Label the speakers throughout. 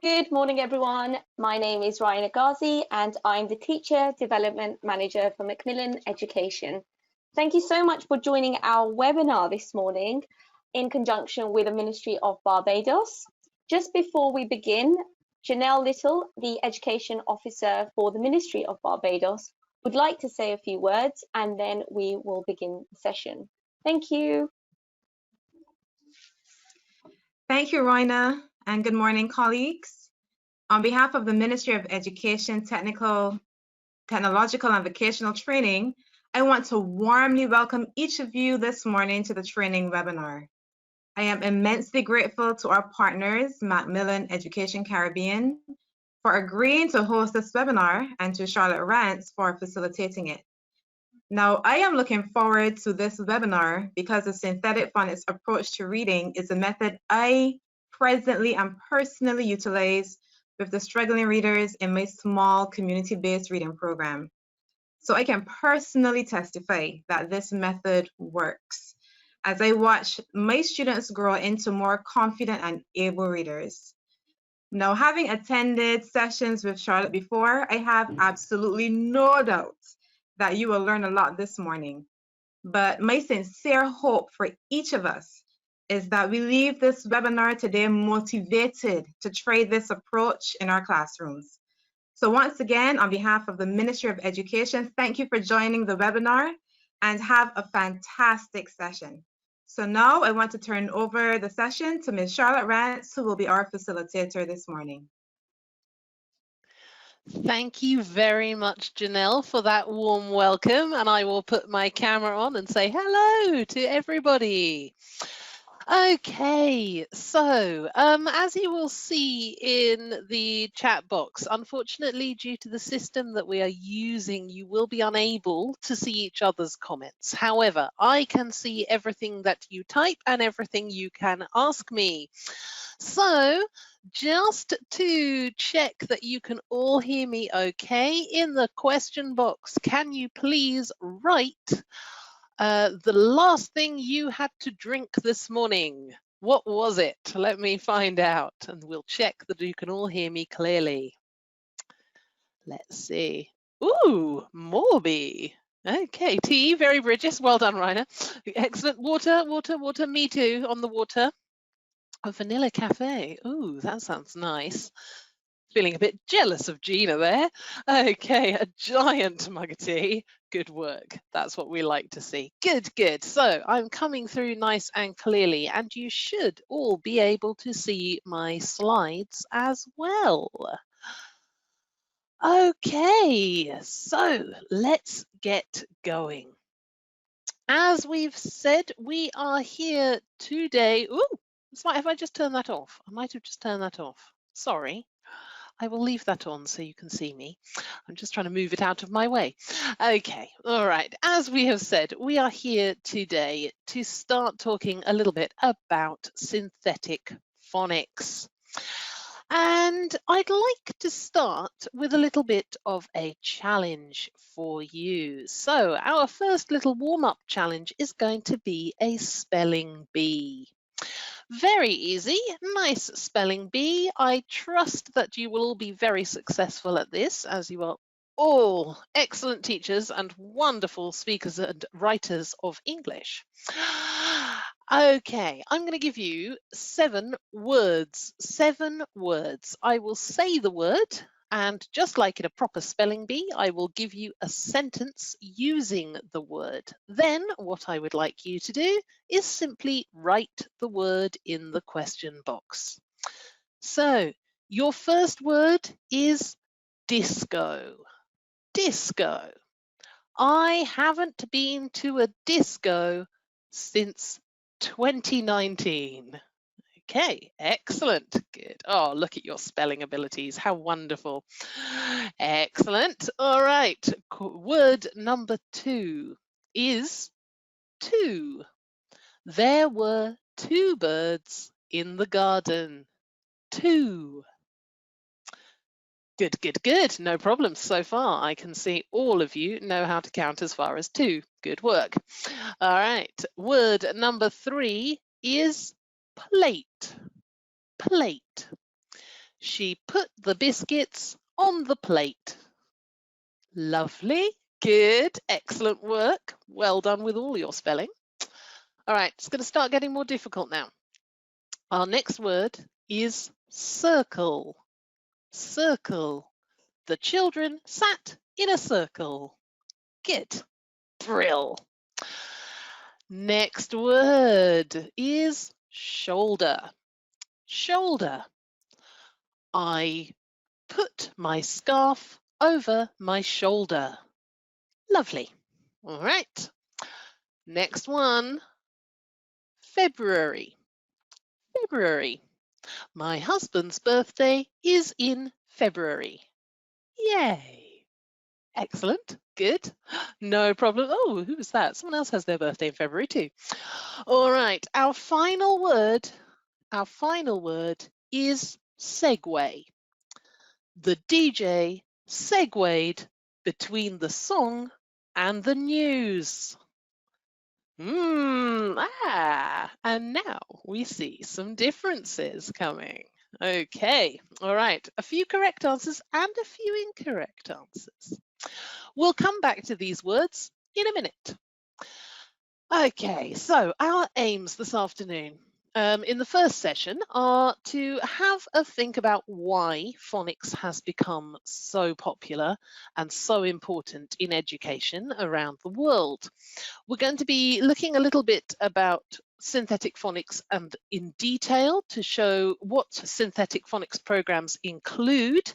Speaker 1: Good morning, everyone. My name is Ryan Agazi, and I'm the Teacher Development Manager for MacMillan Education. Thank you so much for joining our webinar this morning in conjunction with the Ministry of Barbados. Just before we begin, Janelle Little, the Education Officer for the Ministry of Barbados, would like to say a few words, and then we will begin the session. Thank you.
Speaker 2: Thank you, Roina, and good morning, colleagues. On behalf of the Ministry of Education, Technological and Vocational Training, I want to warmly welcome each of you this morning to the training webinar. I am immensely grateful to our partners, MacMillan Education Caribbean, for agreeing to host this webinar and to Charlotte Rance for facilitating it. Now, I am looking forward to this webinar because the Synthetic Phonics Approach to Reading is a method I presently and personally utilize with the struggling readers in my small community-based reading program. So I can personally testify that this method works as I watch my students grow into more confident and able readers. Now, having attended sessions with Charlotte before, I have absolutely no doubt that you will learn a lot this morning. But my sincere hope for each of us is that we leave this webinar today motivated to try this approach in our classrooms. So once again, on behalf of the Ministry of Education, thank you for joining the webinar and have a fantastic session. So now I want to turn over the session to Ms. Charlotte Rance, who will be our facilitator this morning.
Speaker 3: Thank you very much, Janelle, for that warm welcome. And I will put my camera on and say hello to everybody. Okay, so as you will see in the chat box, unfortunately, due to the system that we are using, you will be unable to see each other's comments. However, I can see everything that you type and everything you can ask me. So just to check that you can all hear me okay, in the question box, can you please write the last thing you had to drink this morning? What was it? Let me find out, and we'll check that you can all hear me clearly. Let's see. Ooh, Morby. Okay, tea, very British. Well done, Rainer. Excellent. Water, water, water. Me too, on the water. A vanilla cafe. Ooh, that sounds nice. Feeling a bit jealous of Gina there. Okay, a giant mug of tea. Good work. That's what we like to see. Good, good. So I'm coming through nice and clearly, and you should all be able to see my slides as well. Okay, so let's get going. As we've said, we are here today. Ooh, have I just turned that off? I might have just turned that off. Sorry. I will leave that on so you can see me. I'm just trying to move it out of my way. Okay, all right. As we have said, we are here today to start talking a little bit about synthetic phonics. And I'd like to start with a little bit of a challenge for you. So our first little warm-up challenge is going to be a spelling bee. Very easy, nice spelling bee. I trust that you will all be very successful at this, as you are all excellent teachers and wonderful speakers and writers of English. Okay, I'm going to give you 7 words. 7 words. I will say the word, and just like in a proper spelling bee, I will give you a sentence using the word. Then what I would like you to do is simply write the word in the question box. So your first word is disco. Disco. I haven't been to a disco since 2019. Okay, excellent, good. Oh, look at your spelling abilities, how wonderful. Excellent, all right. Word number 2 is two. There were 2 birds in the garden. 2. Good, good, good, no problems so far. I can see all of you know how to count as far as 2. Good work. All right, word number 3 is plate. Plate. She put the biscuits on the plate. Lovely. Good. Excellent work. Well done with all your spelling. All right, it's going to start getting more difficult now. Our next word is circle. Circle. The children sat in a circle. Good. Brill. Next word is shoulder. Shoulder. I put my scarf over my shoulder. Lovely. All right. Next one. February. February. My husband's birthday is in February. Yay. Excellent. Good. No problem. Oh, who was that? Someone else has their birthday in February too. All right. Our final word is segue. The DJ segued between the song and the news. And now we see some differences coming. Okay, all right, a few correct answers and a few incorrect answers. We'll come back to these words in a minute. Okay, so our aims this afternoon in the first session are to have a think about why phonics has become so popular and so important in education around the world. We're going to be looking a little bit about synthetic phonics and in detail to show what synthetic phonics programs include.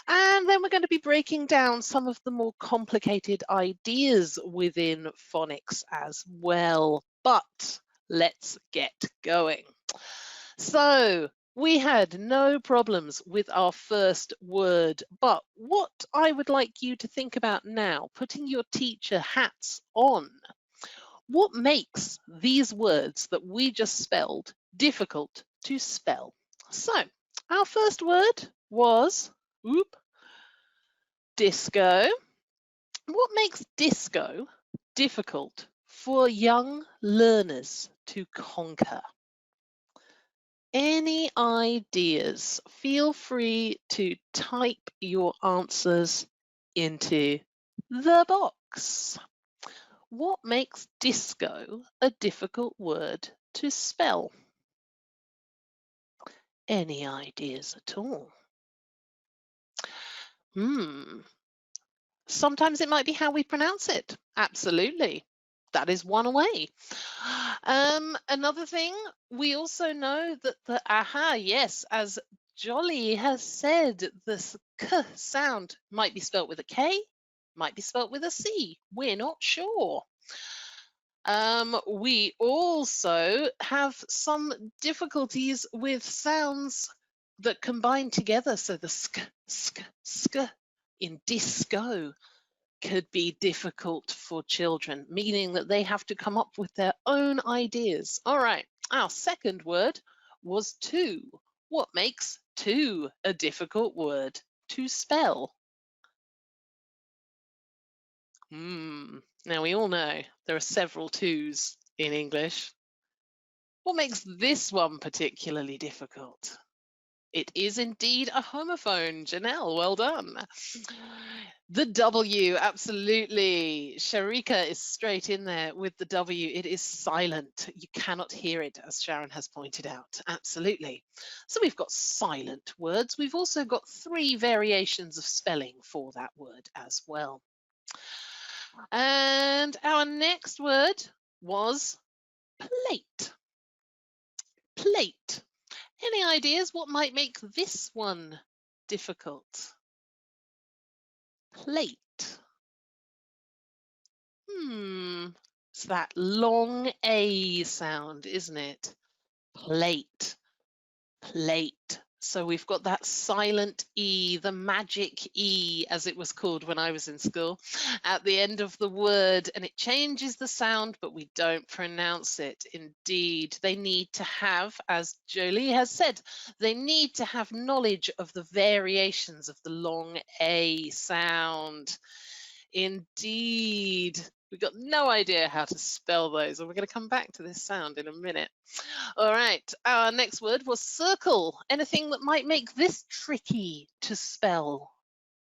Speaker 3: And then we're going to be breaking down some of the more complicated ideas within phonics as well. But let's get going. So we had no problems with our first word, but what I would like you to think about now, putting your teacher hats on, what makes these words that we just spelled difficult to spell? So our first word was disco. What makes disco difficult for young learners to conquer? Any ideas? Feel free to type your answers into the box. What makes disco a difficult word to spell? Any ideas at all? Sometimes it might be how we pronounce it. Absolutely. That is one way. Another thing, we also know that the yes, as Jolly has said, the k sound might be spelt with a K, might be spelt with a C. We're not sure. We also have some difficulties with sounds that combine together. So the sk in disco could be difficult for children, meaning that they have to come up with their own ideas. All right, our second word was to. What makes to a difficult word to spell? Now we all know there are several twos in English. What makes this one particularly difficult? It is indeed a homophone. Janelle, well done. The W, absolutely. Sharika is straight in there with the W. It is silent. You cannot hear it, as Sharon has pointed out. Absolutely. So we've got silent words. We've also got 3 variations of spelling for that word as well. And our next word was plate. Plate. Any ideas what might make this one difficult? Plate. It's that long A sound, isn't it? Plate. Plate. So we've got that silent E, the magic E, as it was called when I was in school, at the end of the word, and it changes the sound, but we don't pronounce it. Indeed, they need to have, as Jolie has said, they need to have knowledge of the variations of the long A sound. Indeed. We've got no idea how to spell those, and we're going to come back to this sound in a minute. All right, our next word was circle. Anything that might make this tricky to spell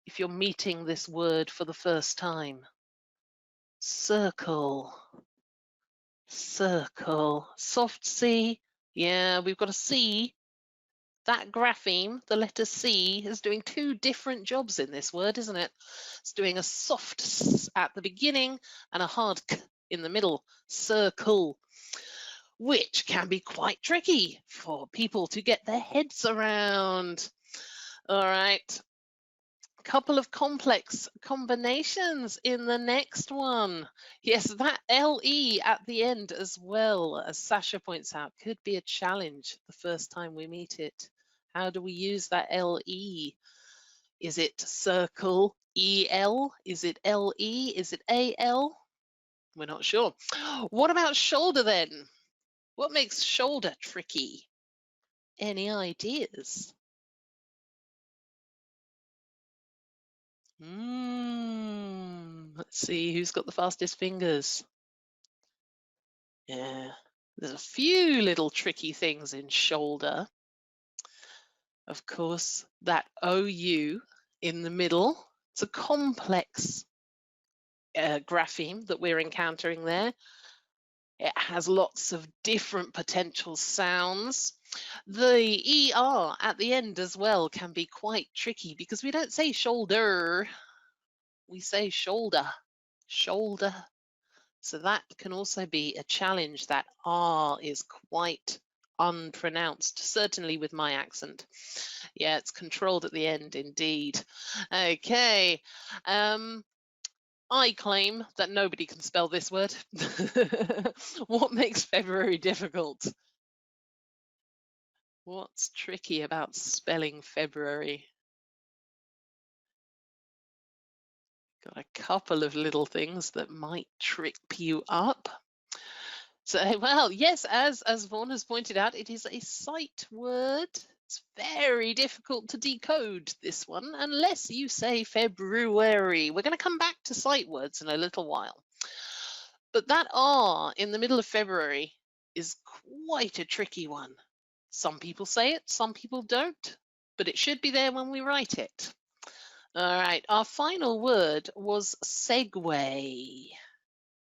Speaker 3: if you're meeting this word for the first time? Circle, circle, soft C. Yeah, we've got a C. That grapheme, the letter C, is doing two different jobs in this word, isn't it? It's doing a soft S at the beginning and a hard K in the middle, circle, which can be quite tricky for people to get their heads around. All right, couple of complex combinations in the next one. Yes, that LE at the end as well, as Sasha points out, could be a challenge the first time we meet it. How do we use that LE? Is it circle EL? Is it LE? Is it AL? We're not sure. What about shoulder then? What makes shoulder tricky? Any ideas? Let's see who's got the fastest fingers. Yeah, there's a few little tricky things in shoulder. Of course, that OU in the middle, it's a complex grapheme that we're encountering there. It has lots of different potential sounds. The ER at the end as well can be quite tricky because we don't say shoulder, we say shoulder, shoulder. So that can also be a challenge. That R is quite unpronounced, certainly with my accent. Yeah, it's controlled at the end indeed. Okay. I claim that nobody can spell this word. What makes February difficult? What's tricky about spelling February? Got a couple of little things that might trip you up. So, well, yes, as Vaughan has pointed out, it is a sight word. It's very difficult to decode, this one, unless you say February. We're going to come back to sight words in a little while. But that R in the middle of February is quite a tricky one. Some people say it, some people don't, but it should be there when we write it. All right, our final word was segue.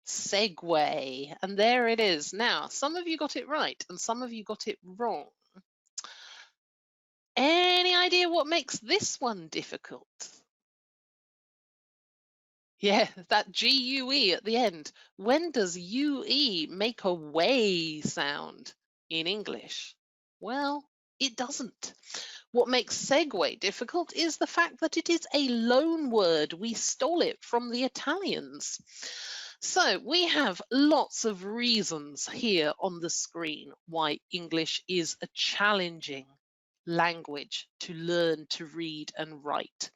Speaker 3: Segue, and there it is. Now, some of you got it right and some of you got it wrong. Any idea what makes this one difficult? Yeah, that GUE at the end. When does UE make a way sound in English? Well, it doesn't. What makes segue difficult is the fact that it is a loan word. We stole it from the Italians. So we have lots of reasons here on the screen why English is a challenging language to learn to read and write.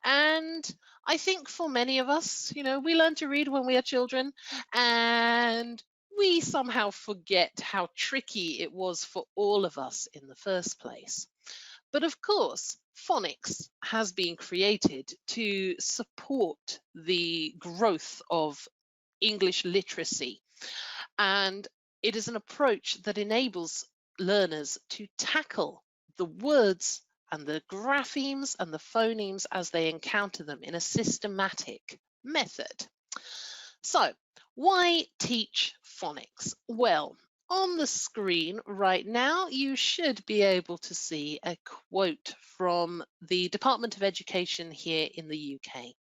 Speaker 3: And I think for many of us, we learn to read when we are children, and we somehow forget how tricky it was for all of us in the first place. But of course, phonics has been created to support the growth of English literacy, and it is an approach that enables learners to tackle the words and the graphemes and the phonemes as they encounter them in a systematic method. So, why teach phonics? Well, on the screen right now, you should be able to see a quote from the Department of Education here in the UK.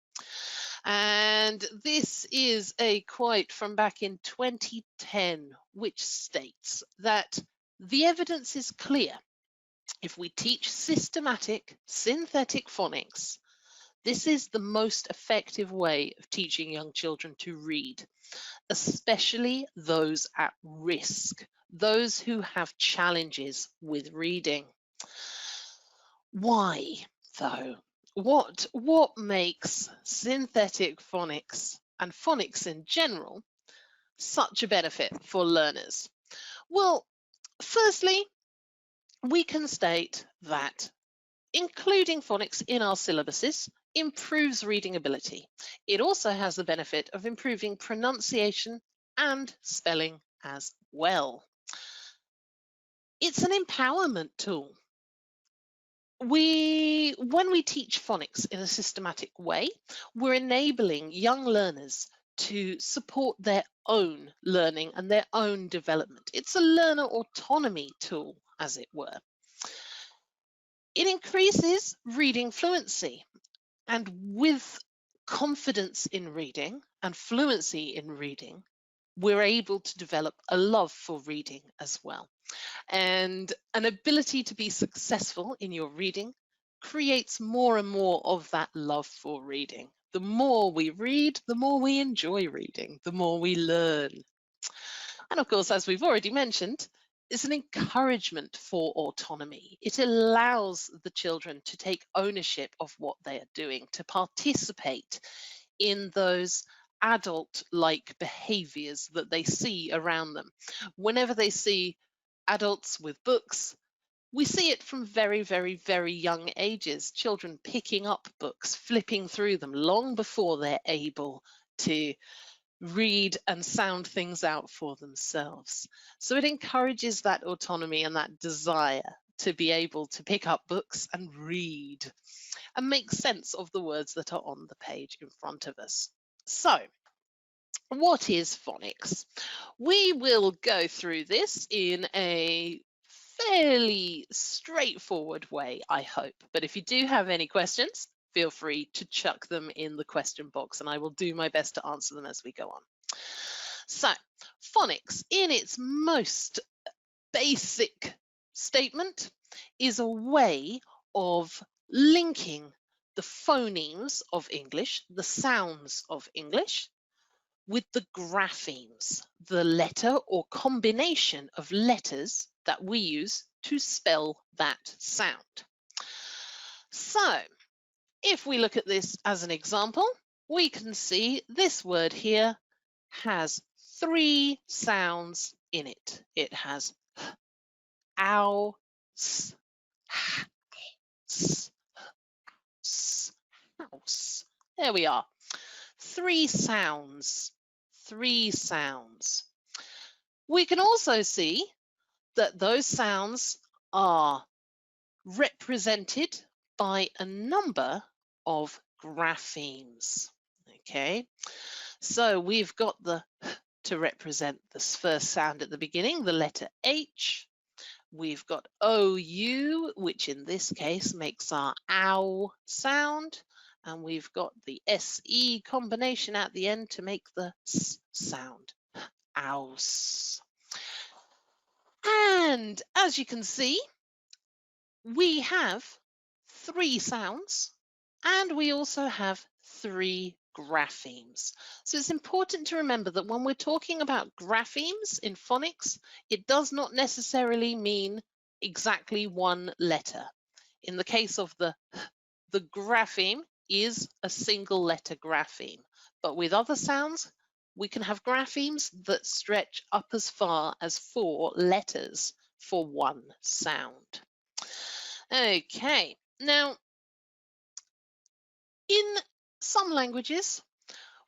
Speaker 3: And this is a quote from back in 2010, which states that the evidence is clear. If we teach systematic synthetic phonics, this is the most effective way of teaching young children to read, especially those at risk, those who have challenges with reading. Why, though? What makes synthetic phonics and phonics in general such a benefit for learners? Well, firstly, we can state that including phonics in our syllabuses improves reading ability. It also has the benefit of improving pronunciation and spelling as well. It's an empowerment tool. When we teach phonics in a systematic way, we're enabling young learners to support their own learning and their own development. It's a learner autonomy tool, as it were. It increases reading fluency, and with confidence in reading and fluency in reading, we're able to develop a love for reading as well. And an ability to be successful in your reading creates more and more of that love for reading. The more we read, the more we enjoy reading, the more we learn. And of course, as we've already mentioned, it's an encouragement for autonomy. It allows the children to take ownership of what they are doing, to participate in those adult-like behaviors that they see around them. Whenever they see adults with books, we see it from very, very, very young ages. Children picking up books, flipping through them long before they're able to read and sound things out for themselves. So it encourages that autonomy and that desire to be able to pick up books and read and make sense of the words that are on the page in front of us. So, what is phonics? We will go through this in a fairly straightforward way, I hope. But if you do have any questions, feel free to chuck them in the question box and I will do my best to answer them as we go on. So, phonics, in its most basic statement, is a way of linking the phonemes of English, the sounds of English, with the graphemes, the letter or combination of letters that we use to spell that sound. So, if we look at this as an example, we can see this word here has 3 sounds in it. It has ow, s, s, s, house. There we are. 3 sounds. 3 sounds. We can also see that those sounds are represented by a number of graphemes. Okay, so we've got the to represent this first sound at the beginning, the letter H. We've got OU, which in this case makes our ow sound. And we've got the SE combination at the end to make the S sound, ouse. And as you can see, we have 3 sounds and we also have 3 graphemes. So it's important to remember that when we're talking about graphemes in phonics, it does not necessarily mean exactly one letter. In the case of the grapheme is a single letter grapheme, but with other sounds, we can have graphemes that stretch up as far as 4 letters for one sound. Okay, now in some languages,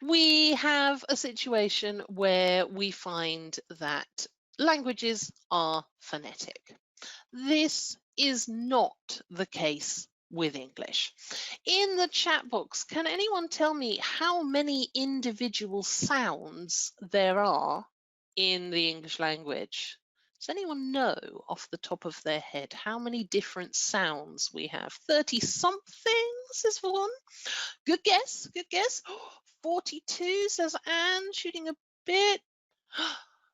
Speaker 3: we have a situation where we find that languages are phonetic. This is not the case with English. In the chat box, can anyone tell me how many individual sounds there are in the English language? Does anyone know off the top of their head how many different sounds we have? 30 somethings is for one. Good guess, good guess. 42 says Anne, shooting a bit.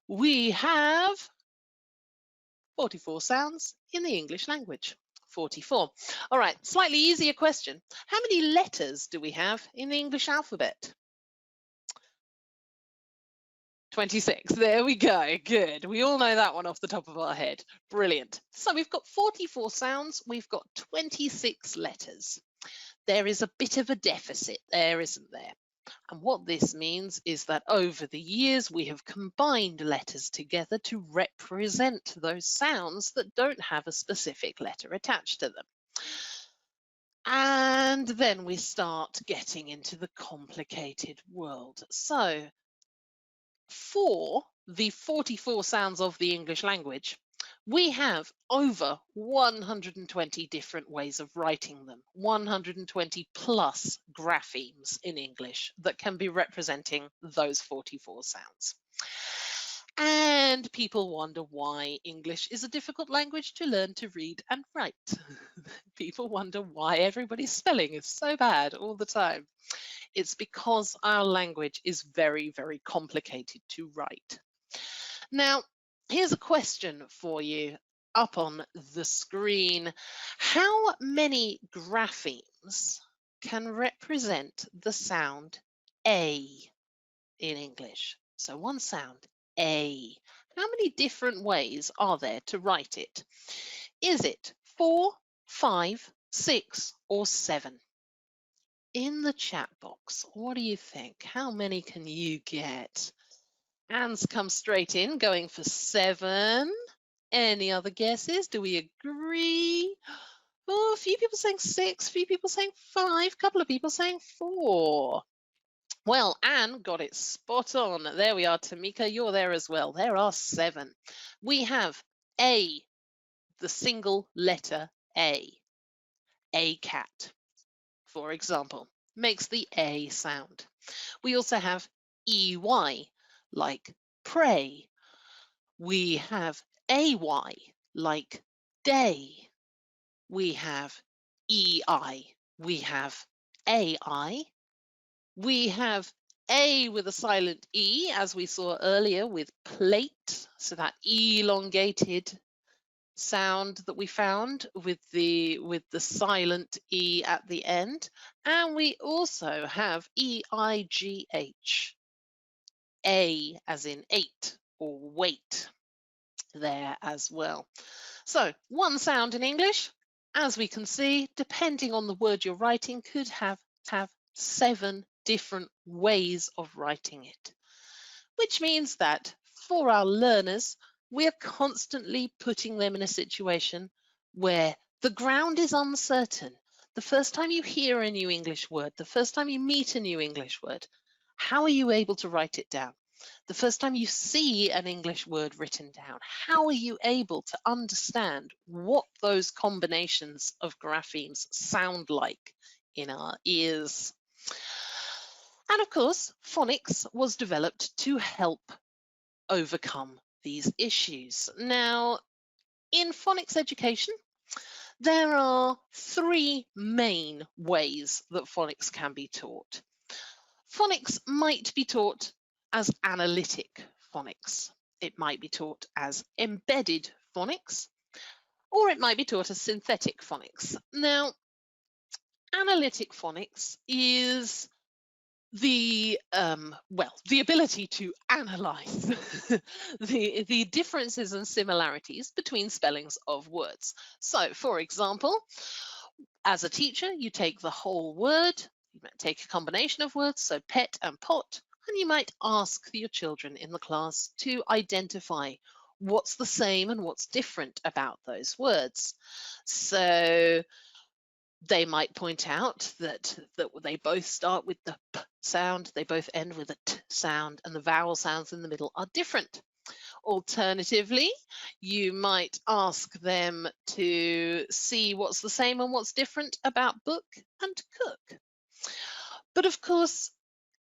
Speaker 3: We have 44 sounds in the English language. 44. All right, slightly easier question. How many letters do we have in the English alphabet? 26. There we go. Good. We all know that one off the top of our head. Brilliant. So we've got 44 sounds. We've got 26 letters. There is a bit of a deficit there, isn't there? And what this means is that over the years, we have combined letters together to represent those sounds that don't have a specific letter attached to them. And then we start getting into the complicated world. So for the 44 sounds of the English language, we have over 120 different ways of writing them, 120 plus graphemes in English that can be representing those 44 sounds. And people wonder why English is a difficult language to learn to read and write. People wonder why everybody's spelling is so bad all the time. It's because our language is very, very complicated to write. Now, here's a question for you up on the screen. How many graphemes can represent the sound A in English? So one sound, A. How many different ways are there to write it? Is it 4, 5, 6, or 7? In the chat box, what do you think? How many can you get? Anne's come straight in, going for 7. Any other guesses? Do we agree? Oh, a few people saying 6, a few people saying 5, a couple of people saying 4. Well, Anne got it spot on. There we are. Tamika, you're there as well. There are 7. We have A, the single letter A. A cat, for example, makes the A sound. We also have EY, like pray. We have AY, like day. We have EI. We have AI. We have A with a silent E, as we saw earlier with plate, so that elongated sound that we found with the silent E at the end. And we also have EIGH, A as in 8 or wait, there as well. So one sound in English, as we can see, depending on the word you're writing, could have 7 different ways of writing it, which means that for our learners, we're constantly putting them in a situation where the ground is uncertain. The first time you hear a new English word, the first time you meet a new English word, how are you able to write it down? The first time you see an English word written down, how are you able to understand what those combinations of graphemes sound like in our ears? And of course, phonics was developed to help overcome these issues. Now, in phonics education, there are 3 main ways that phonics can be taught. Phonics might be taught as analytic phonics. It might be taught as embedded phonics, or it might be taught as synthetic phonics. Now, analytic phonics is the ability to analyze the differences and similarities between spellings of words. So, for example, as a teacher, you take the whole word, you might take a combination of words, so pet and pot, and you might ask your children in the class to identify what's the same and what's different about those words. So they might point out that they both start with the p sound, they both end with a t sound, and the vowel sounds in the middle are different. Alternatively, you might ask them to see what's the same and what's different about book and cook. But of course,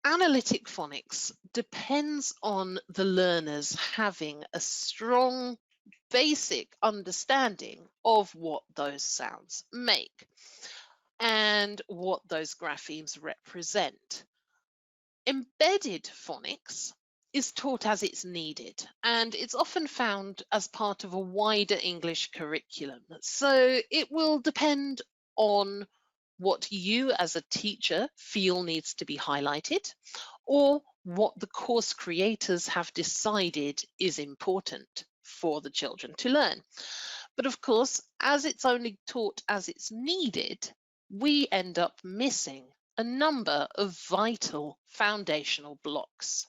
Speaker 3: analytic phonics depends on the learners having a strong basic understanding of what those sounds make and what those graphemes represent. Embedded phonics is taught as it's needed, and it's often found as part of a wider English curriculum. So it will depend on what you as a teacher feel needs to be highlighted, or what the course creators have decided is important for the children to learn. But of course, as it's only taught as it's needed, we end up missing a number of vital foundational blocks.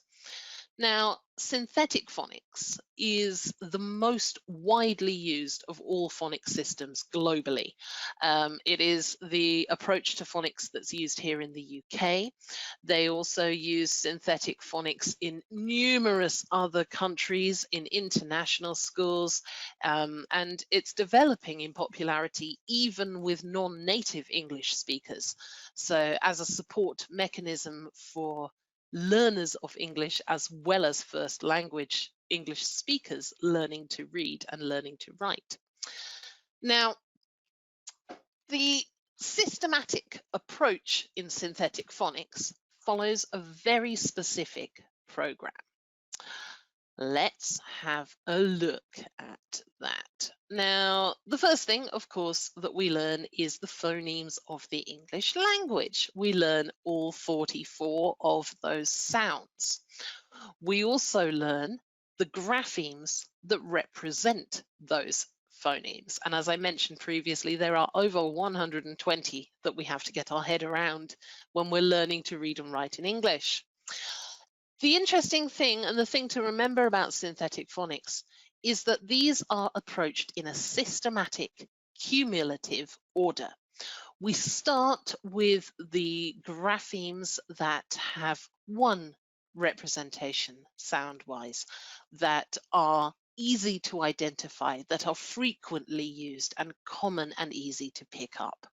Speaker 3: Now, synthetic phonics is the most widely used of all phonics systems globally. It is the approach to phonics that's used here in the UK. They also use synthetic phonics in numerous other countries, in international schools, and it's developing in popularity even with non-native English speakers. So as a support mechanism for learners of English as well as first language English speakers learning to read and learning to write. Now, the systematic approach in synthetic phonics follows a very specific program. Let's have a look at that. Now, the first thing, of course, that we learn is the phonemes of the English language. We learn all 44 of those sounds. We also learn the graphemes that represent those phonemes. And as I mentioned previously, there are over 120 that we have to get our head around when we're learning to read and write in English. The interesting thing, and the thing to remember about synthetic phonics, is that these are approached in a systematic, cumulative order. We start with the graphemes that have one representation sound-wise, that are easy to identify, that are frequently used and common and easy to pick up.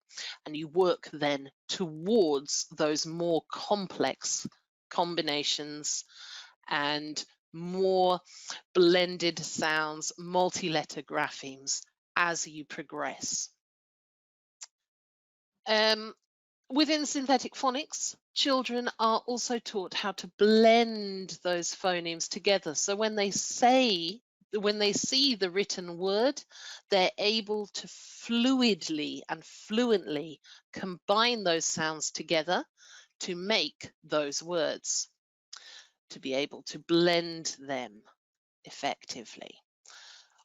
Speaker 3: And you work then towards those more complex combinations and more blended sounds, multi-letter graphemes as you progress. Within synthetic phonics, children are also taught how to blend those phonemes together. So when they see the written word, they're able to fluidly and fluently combine those sounds together to make those words, to be able to blend them effectively.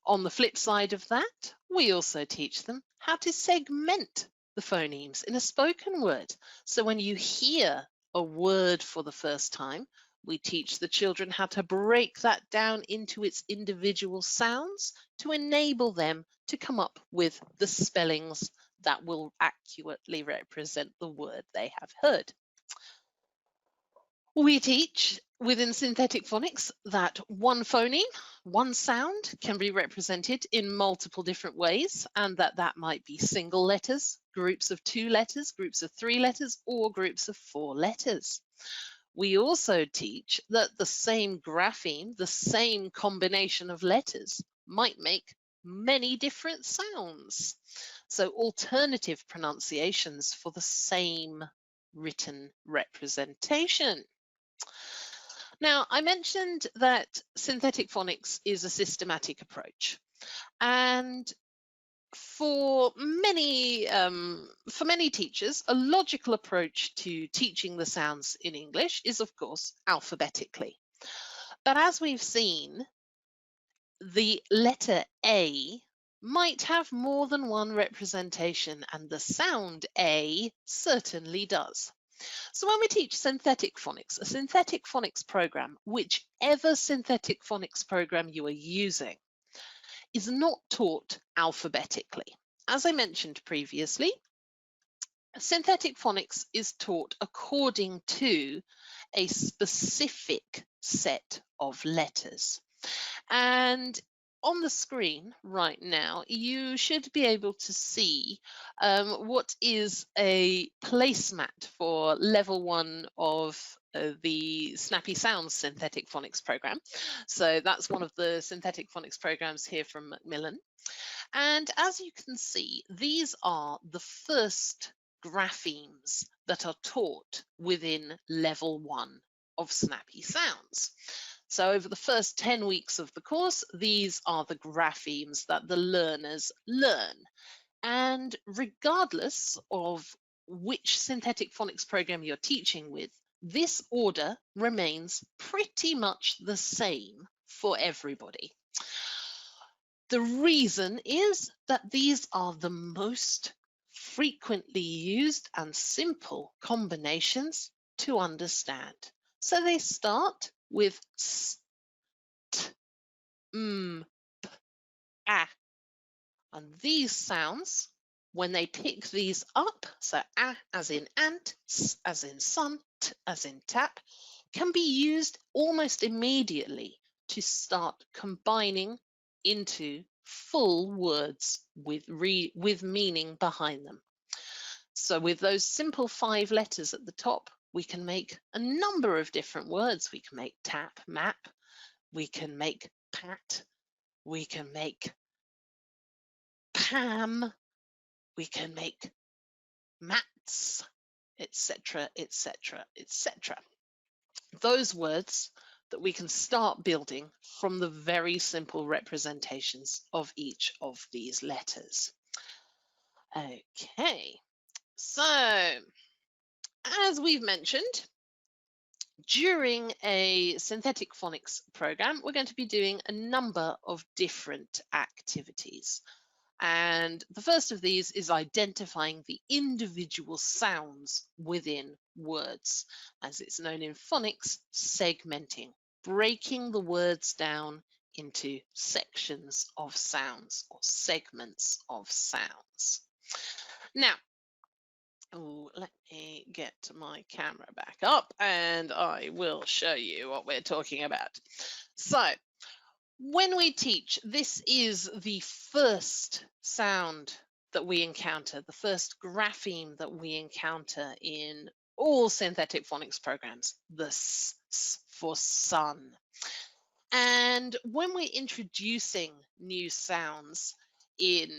Speaker 3: On the flip side of that, we also teach them how to segment the phonemes in a spoken word. So when you hear a word for the first time, we teach the children how to break that down into its individual sounds to enable them to come up with the spellings that will accurately represent the word they have heard. We teach within synthetic phonics that one phoneme, one sound, can be represented in multiple different ways, and that might be single letters, groups of 2 letters, groups of 3 letters, or groups of 4 letters. We also teach that the same grapheme, the same combination of letters, might make many different sounds. So alternative pronunciations for the same written representation. Now, I mentioned that synthetic phonics is a systematic approach, and for many teachers, a logical approach to teaching the sounds in English is, of course, alphabetically. But as we've seen, the letter A might have more than one representation, and the sound A certainly does. So when we teach synthetic phonics, a synthetic phonics program, whichever synthetic phonics program you are using, is not taught alphabetically. As I mentioned previously, synthetic phonics is taught according to a specific set of letters. And on the screen right now, you should be able to see what is a placemat for level 1 of the Snappy Sounds synthetic phonics program. So that's one of the synthetic phonics programs here from MacMillan. And as you can see, these are the first graphemes that are taught within level 1 of Snappy Sounds. So over the first 10 weeks of the course, these are the graphemes that the learners learn. And regardless of which synthetic phonics program you're teaching with, this order remains pretty much the same for everybody. The reason is that these are the most frequently used and simple combinations to understand. So they start with s, t, m, p, a. And these sounds, when they pick these up, so a as in ant, s as in sun, t as in tap, can be used almost immediately to start combining into full words with meaning behind them. So with those simple 5 letters at the top, we can make a number of different words. We can make tap, map, we can make pat, we can make Pam, we can make mats, etc., etc., etc. Those words that we can start building from the very simple representations of each of these letters. Okay, so as we've mentioned, during a synthetic phonics program, we're going to be doing a number of different activities. And the first of these is identifying the individual sounds within words, as it's known in phonics, segmenting, breaking the words down into sections of sounds or segments of sounds. Now, let me get my camera back up and I will show you what we're talking about. So, when we teach, this is the first sound that we encounter, the first grapheme that we encounter in all synthetic phonics programs, the S for sun. And when we're introducing new sounds in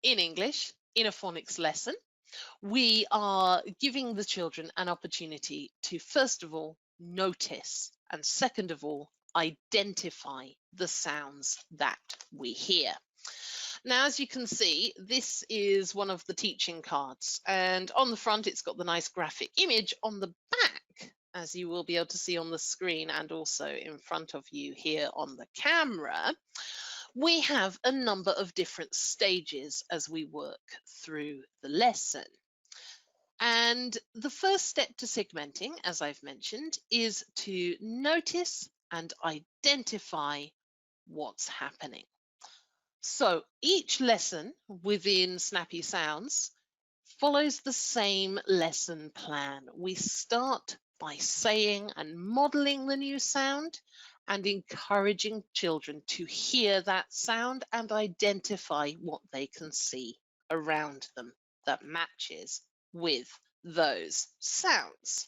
Speaker 3: English, in a phonics lesson, we are giving the children an opportunity to, first of all, notice, and second of all, identify the sounds that we hear. Now, as you can see, this is one of the teaching cards, and on the front it's got the nice graphic image. On the back, as you will be able to see on the screen and also in front of you here on the camera, we have a number of different stages as we work through the lesson. And the first step to segmenting, as I've mentioned, is to notice and identify what's happening. So each lesson within Snappy Sounds follows the same lesson plan. We start by saying and modeling the new sound and encouraging children to hear that sound and identify what they can see around them that matches with those sounds.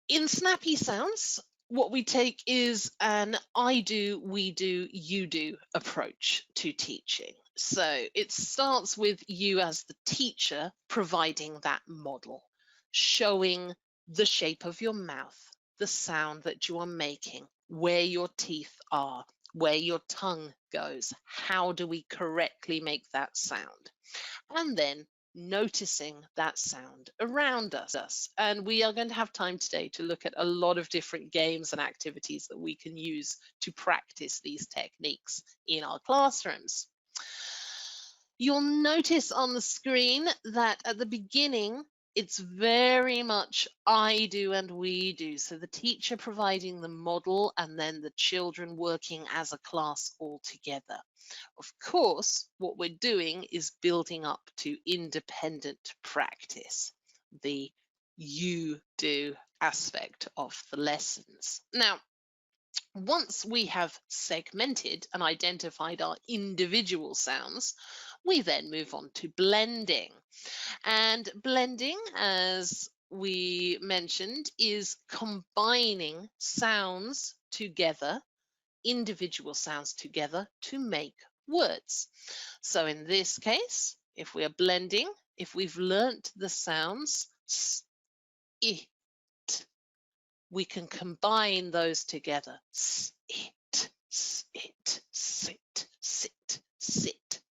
Speaker 3: In Snappy Sounds, what we take is an I do, we do, you do approach to teaching. So it starts with you as the teacher providing that model, showing the shape of your mouth, the sound that you are making, where your teeth are, where your tongue goes, how do we correctly make that sound? And then noticing that sound around us. And we are going to have time today to look at a lot of different games and activities that we can use to practice these techniques in our classrooms. You'll notice on the screen that at the beginning, it's very much I do and we do. So the teacher providing the model and then the children working as a class all together. Of course, what we're doing is building up to independent practice, the you do aspect of the lessons. Now, once we have segmented and identified our individual sounds, we then move on to blending. And blending, as we mentioned, is combining sounds together, individual sounds together to make words. So in this case, if we are blending, if we've learnt the sounds s, I, t, we can combine those together. S, it, sit, sit, sit,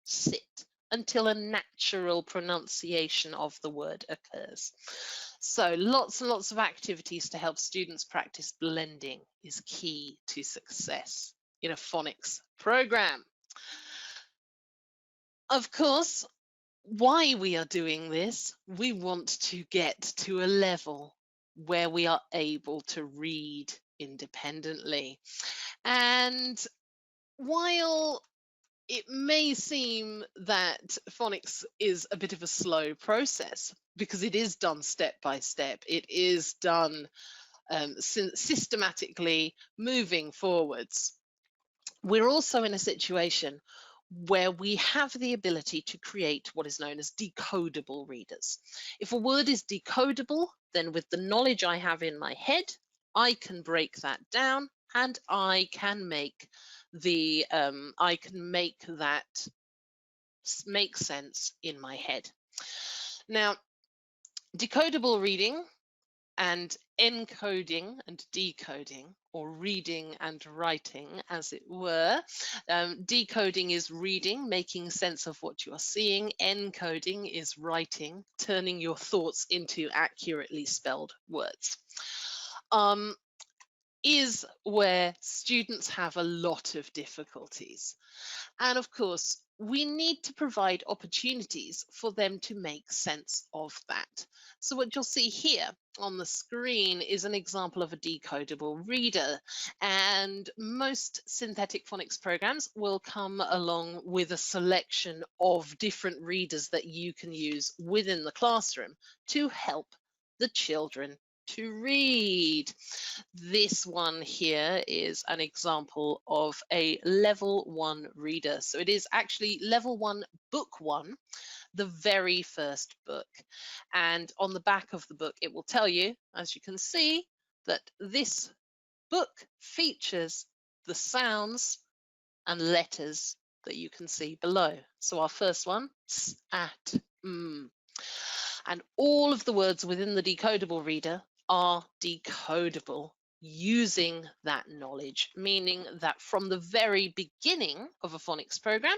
Speaker 3: sit, until a natural pronunciation of the word occurs. So lots and lots of activities to help students practice blending is key to success in a phonics program. Of course, why we are doing this, we want to get to a level where we are able to read independently. And while it may seem that phonics is a bit of a slow process, because it is done step by step, it is done systematically moving forwards, we're also in a situation where we have the ability to create what is known as decodable readers. If a word is decodable, then with the knowledge I have in my head, I can break that down and I can make that make sense in my head. Now, decodable reading and encoding and decoding, or reading and writing, as it were. Decoding is reading, making sense of what you are seeing. Encoding is writing, turning your thoughts into accurately spelled words. Is where students have a lot of difficulties. And of course, we need to provide opportunities for them to make sense of that. So what you'll see here on the screen is an example of a decodable reader, and most synthetic phonics programs will come along with a selection of different readers that you can use within the classroom to help the children to read. This one here is an example of a level 1 reader. So it is actually level 1, book 1, the very first book. And on the back of the book, it will tell you, as you can see, that this book features the sounds and letters that you can see below. So our first one, s, at, and all of the words within the decodable reader are decodable using that knowledge, meaning that from the very beginning of a phonics program,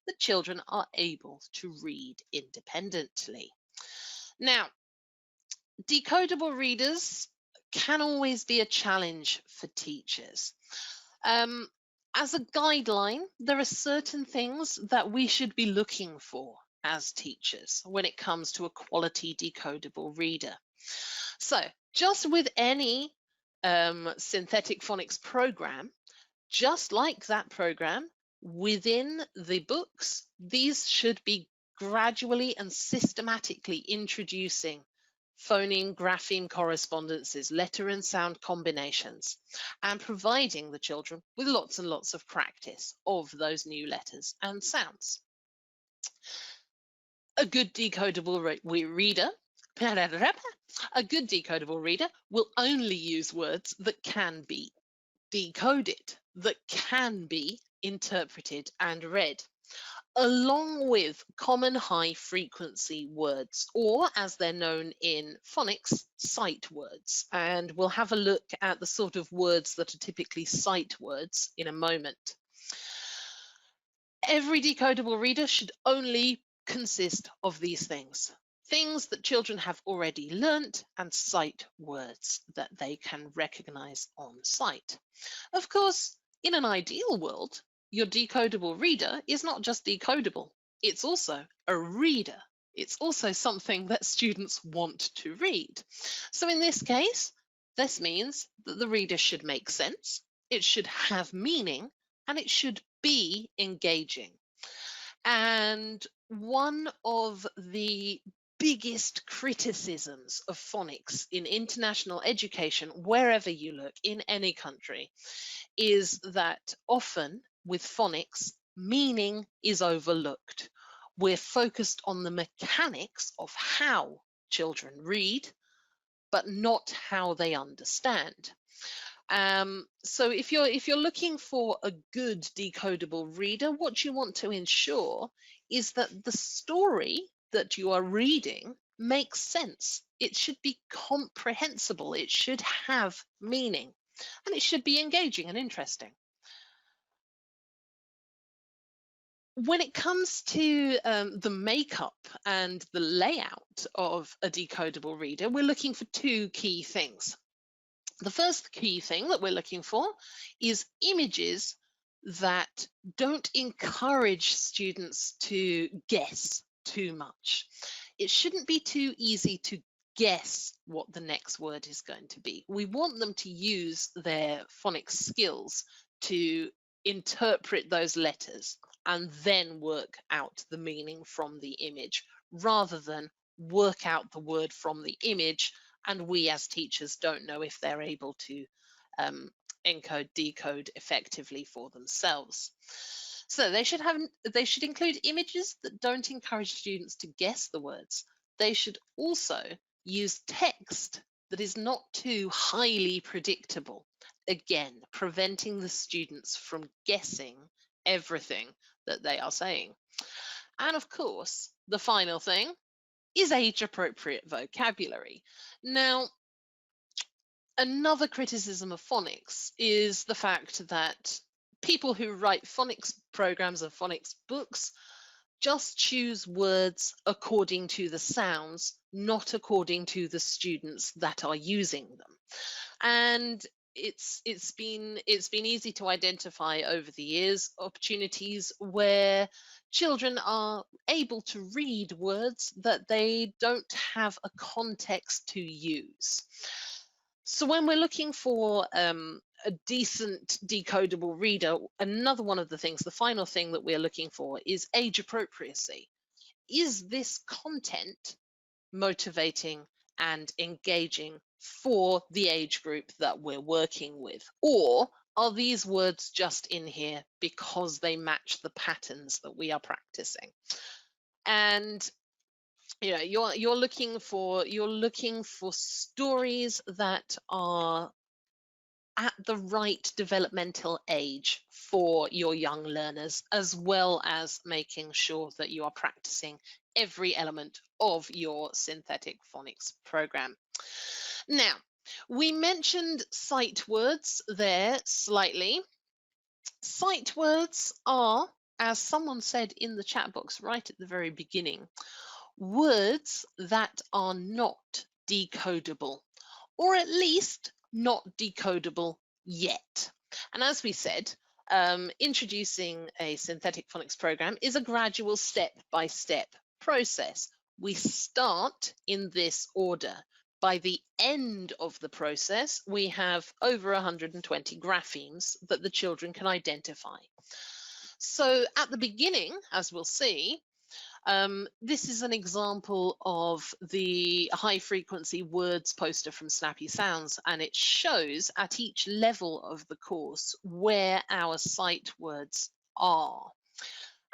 Speaker 3: the children are able to read independently. Now, decodable readers can always be a challenge for teachers. As a guideline, there are certain things that we should be looking for as teachers when it comes to a quality decodable reader. So just with any synthetic phonics program, just like that program, within the books, these should be gradually and systematically introducing phoneme, grapheme correspondences, letter and sound combinations, and providing the children with lots and lots of practice of those new letters and sounds. A good decodable reader will only use words that can be decoded, that can be interpreted and read, along with common high frequency words, or as they're known in phonics, sight words. And we'll have a look at the sort of words that are typically sight words in a moment. Every decodable reader should only consist of these things that children have already learnt, and sight words that they can recognize on sight. Of course, in an ideal world, your decodable reader is not just decodable, it's also a reader. It's also something that students want to read. So in this case, this means that the reader should make sense, it should have meaning, and it should be engaging. And one of the biggest criticisms of phonics in international education, wherever you look, in any country, is that often with phonics, meaning is overlooked. We're focused on the mechanics of how children read, but not how they understand. So if you're looking for a good decodable reader, what you want to ensure is that the story that you are reading makes sense. It should be comprehensible, it should have meaning, and it should be engaging and interesting. When it comes to the makeup and the layout of a decodable reader, we're looking for two key things. The first key thing that we're looking for is images that don't encourage students to guess too much. It shouldn't be too easy to guess what the next word is going to be. We want them to use their phonics skills to interpret those letters and then work out the meaning from the image, rather than work out the word from the image and we as teachers don't know if they're able to encode, decode effectively for themselves. So they should include images that don't encourage students to guess the words. They should also use text that is not too highly predictable, again, preventing the students from guessing everything that they are saying. And of course, the final thing is age-appropriate vocabulary. Now, another criticism of phonics is the fact that people who write phonics programs and phonics books just choose words according to the sounds, not according to the students that are using them. And it's been easy to identify over the years opportunities where children are able to read words that they don't have a context to use. So when we're looking for a decent decodable reader, another one of the things, the final thing that we're looking for is age appropriacy. Is this content motivating and engaging for the age group that we're working with? Or are these words just in here because they match the patterns that we are practicing? And you're looking for stories that are at the right developmental age for your young learners, as well as making sure that you are practicing every element of your synthetic phonics program. Now, we mentioned sight words there slightly. Sight words are, as someone said in the chat box right at the very beginning, words that are not decodable, or at least not decodable yet. And as we said, introducing a synthetic phonics program is a gradual step-by-step process. We start in this order. By the end of the process, we have over 120 graphemes that the children can identify. So at the beginning, as we'll see, this is an example of the high frequency words poster from Snappy Sounds, and it shows at each level of the course where our sight words are.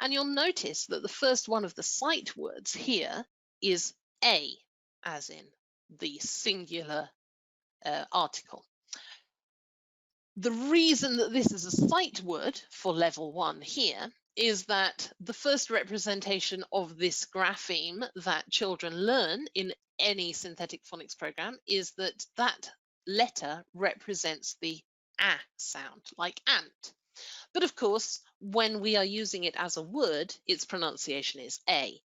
Speaker 3: And you'll notice that the first one of the sight words here is a, as in the singular article. The reason that this is a sight word for level 1 here is that the first representation of this grapheme that children learn in any synthetic phonics program is that that letter represents the a sound, like ant. But of course, when we are using it as a word, its pronunciation is a.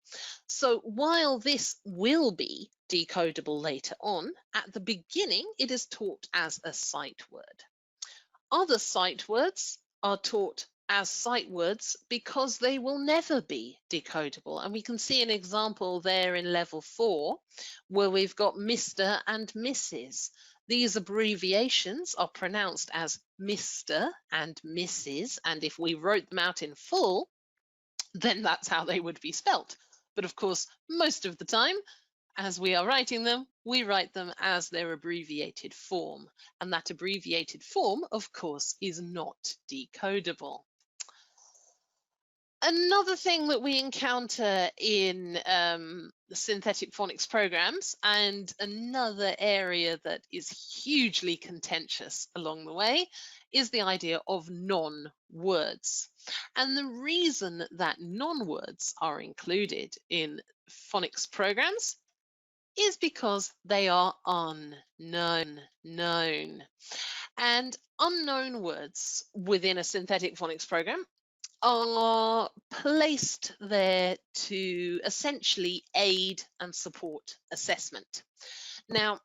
Speaker 3: So while this will be decodable later on, at the beginning it is taught as a sight word. Other sight words are taught as sight words because they will never be decodable. And we can see an example there in level 4 where we've got Mr. and Mrs. These abbreviations are pronounced as Mr. and Mrs. And if we wrote them out in full, then that's how they would be spelt. But of course, most of the time, as we are writing them, we write them as their abbreviated form. And that abbreviated form, of course, is not decodable. Another thing that we encounter in the synthetic phonics programs, and another area that is hugely contentious along the way, is the idea of non-words. And the reason that non-words are included in phonics programs is because they are unknown. And unknown words within a synthetic phonics program are placed there to essentially aid and support assessment. Now,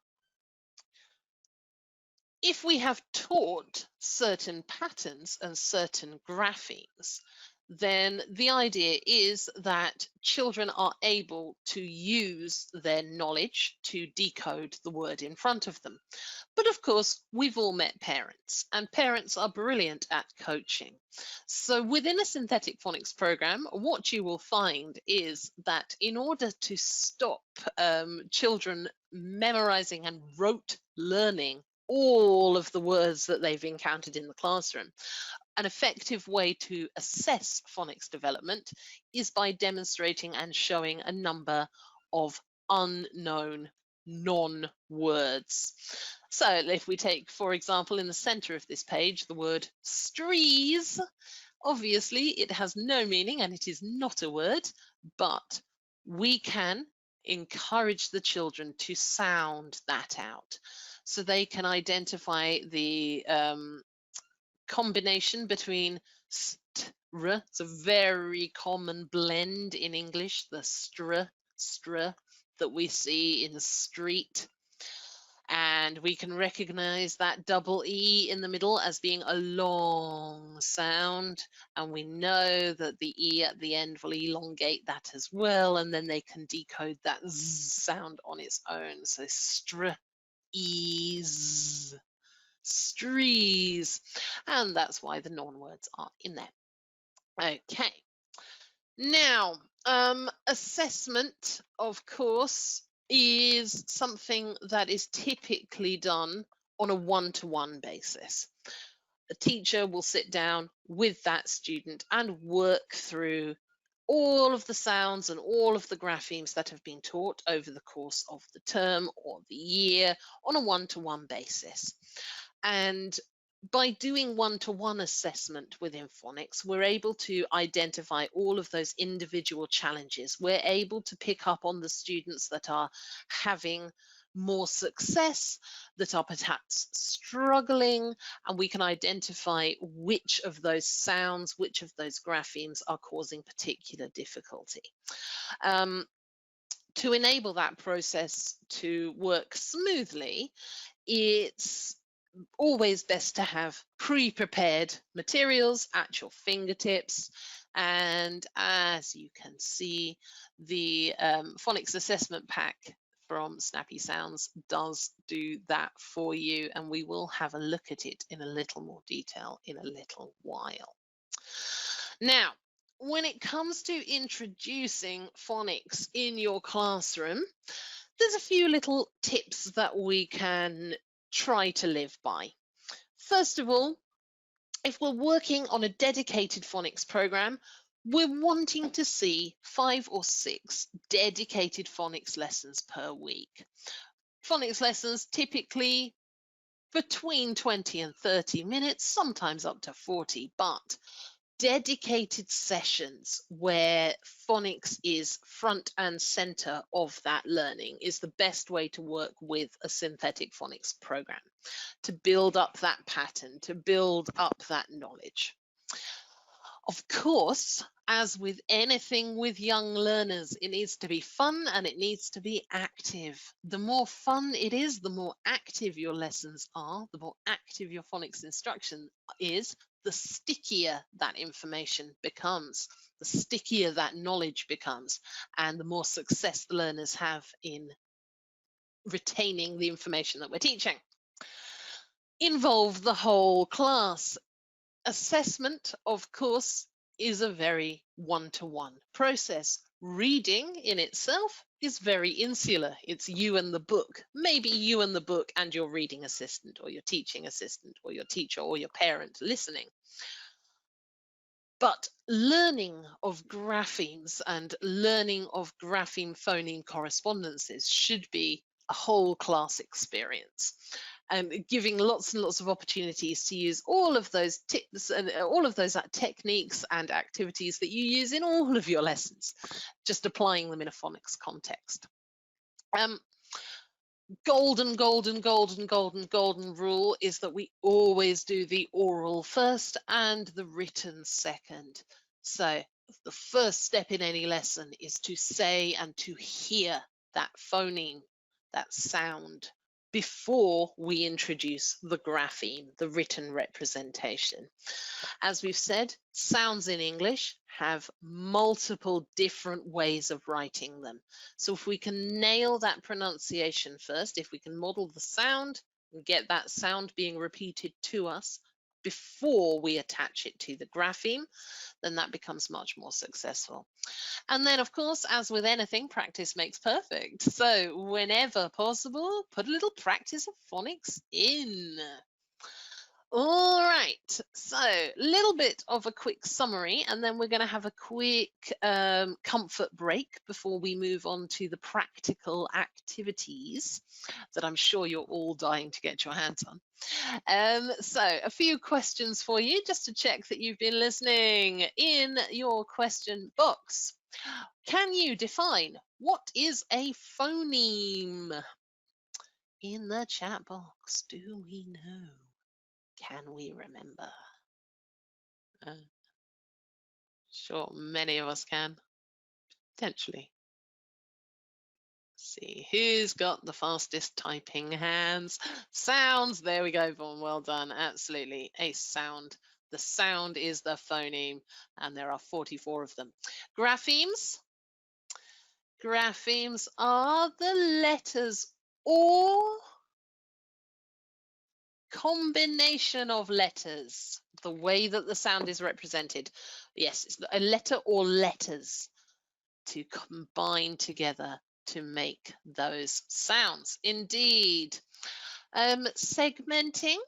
Speaker 3: if we have taught certain patterns and certain graphemes, then the idea is that children are able to use their knowledge to decode the word in front of them. But of course, we've all met parents, and parents are brilliant at coaching. So within a synthetic phonics program, what you will find is that in order to stop children memorizing and rote learning all of the words that they've encountered in the classroom, an effective way to assess phonics development is by demonstrating and showing a number of unknown non-words. So if we take, for example, in the center of this page, the word strees, obviously it has no meaning and it is not a word, but we can encourage the children to sound that out so they can identify the combination between str, it's a very common blend in English, the str that we see in the street. And we can recognize that double E in the middle as being a long sound. And we know that the E at the end will elongate that as well. And then they can decode that Z sound on its own. So strees, strees. And that's why the non-words are in there. Okay. Now, assessment, of course, is something that is typically done on a one-to-one basis. A teacher will sit down with that student and work through all of the sounds and all of the graphemes that have been taught over the course of the term or the year on a one-to-one basis. And by doing one-to-one assessment within phonics, we're able to identify all of those individual challenges. We're able to pick up on the students that are having more success, that are perhaps struggling, and we can identify which of those sounds, which of those graphemes are causing particular difficulty. To enable that process to work smoothly, it's always best to have pre-prepared materials at your fingertips. And as you can see, the phonics assessment pack from Snappy Sounds does do that for you, and we will have a look at it in a little more detail in a little while. Now, when it comes to introducing phonics in your classroom, there's a few little tips that we can try to live by. First of all, if we're working on a dedicated phonics program, we're wanting to see 5 or 6 dedicated phonics lessons per week. Phonics lessons typically between 20 and 30 minutes, sometimes up to 40, but dedicated sessions where phonics is front and center of that learning is the best way to work with a synthetic phonics program, to build up that pattern, to build up that knowledge. Of course, as with anything with young learners, it needs to be fun and it needs to be active. The more fun it is, the more active your lessons are, the more active your phonics instruction is, the stickier that information becomes, the stickier that knowledge becomes, and the more success the learners have in retaining the information that we're teaching. Involve the whole class. Assessment, of course, is a very one-to-one process. Reading in itself is very insular. It's you and the book, maybe you and the book and your reading assistant or your teaching assistant or your teacher or your parent listening. But learning of graphemes and learning of grapheme-phoneme correspondences should be a whole class experience, and giving lots and lots of opportunities to use all of those tips and all of those techniques and activities that you use in all of your lessons, just applying them in a phonics context. Golden rule is that we always do the oral first and the written second. So the first step in any lesson is to say and to hear that phoneme, that sound before we introduce the grapheme, the written representation. As we've said, sounds in English have multiple different ways of writing them. So if we can nail that pronunciation first, if we can model the sound and get that sound being repeated to us before we attach it to the grapheme, then that becomes much more successful. And then, of course, as with anything, practice makes perfect. So whenever possible, put a little practice of phonics in. All right, so a little bit of a quick summary, and then we're going to have a quick comfort break before we move on to the practical activities that I'm sure you're all dying to get your hands on. So a few questions for you just to check that you've been listening. In your question box, can you define what is a phoneme? In the chat box, do we know? Can we remember? Sure, many of us can, potentially. Let's see, who's got the fastest typing hands? Sounds, there we go, Vaughan, well done, absolutely, a sound. The sound is the phoneme, and there are 44 of them. Graphemes? Graphemes are the letters or combination of letters, the way that the sound is represented. Yes, it's a letter or letters to combine together to make those sounds. Indeed. Segmenting.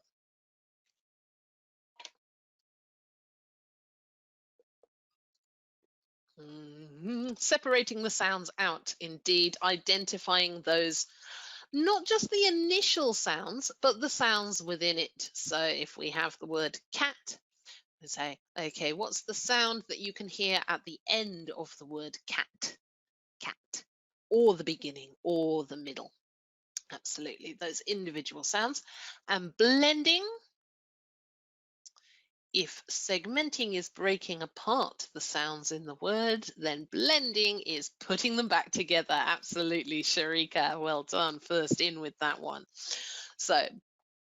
Speaker 3: Separating the sounds out, indeed, identifying those, not just the initial sounds, but the sounds within it. So if we have the word cat, we say, okay, what's the sound that you can hear at the end of the word cat? Cat, or the beginning, or the middle. Absolutely, those individual sounds. And blending. If segmenting is breaking apart the sounds in the word, then blending is putting them back together. Absolutely, Sharika, well done, first in with that one. So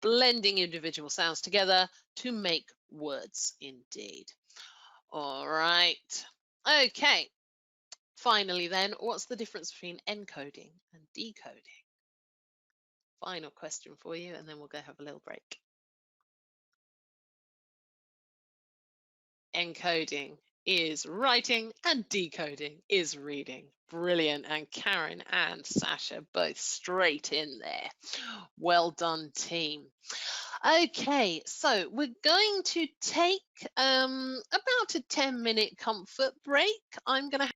Speaker 3: blending individual sounds together to make words, indeed. All right, okay. Finally then, what's the difference between encoding and decoding? Final question for you, and then we'll go have a little break. Encoding is writing and decoding is reading. Brilliant. And Karen and Sasha both straight in there. Well done, team. Okay, so we're going to take about a 10-minute comfort break. I'm going to